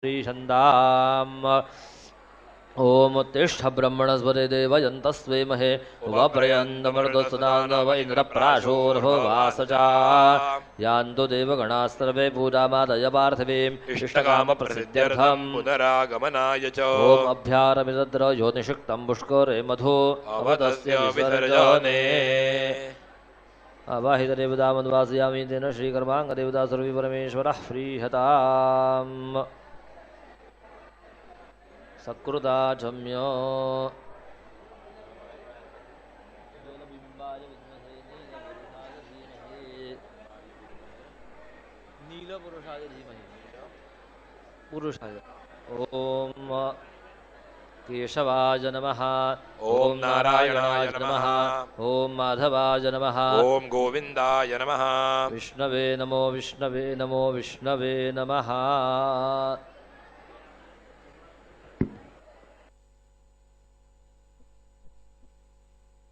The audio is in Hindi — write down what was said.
श्रीछन्दाम् ओम उत्तिष्ठ ब्रह्मणस्पते देवयन्तस्वेमहे उपप्रयन्तमर्दसदानव इन्द्रप्राशोर्भवासचा यान्तु देवगणास्तर्वे पूजामादय पार्थिवीम् इष्टकामप्रसिद्ध्यर्थम् पुनरागमनाय च ओम अभ्यारमितद्र योनिषिक्तम् पुष्करे मधु अवतस्य विसर्जने अवाहितदेवतामद्वासयामि तेन श्रीकर्माङ्गदेवता सर्वे परमेश्वरः प्रीहताम् सकृदाचम्य नीलपुरुषाय धीमहि पुरुषाय ओम केशवाय नमः ओम नारायणाय नमः ओम माधवाय नमः ओम गोविन्दाय नमः विष्णवे नमो विष्णवे नमो विष्णवे नमः।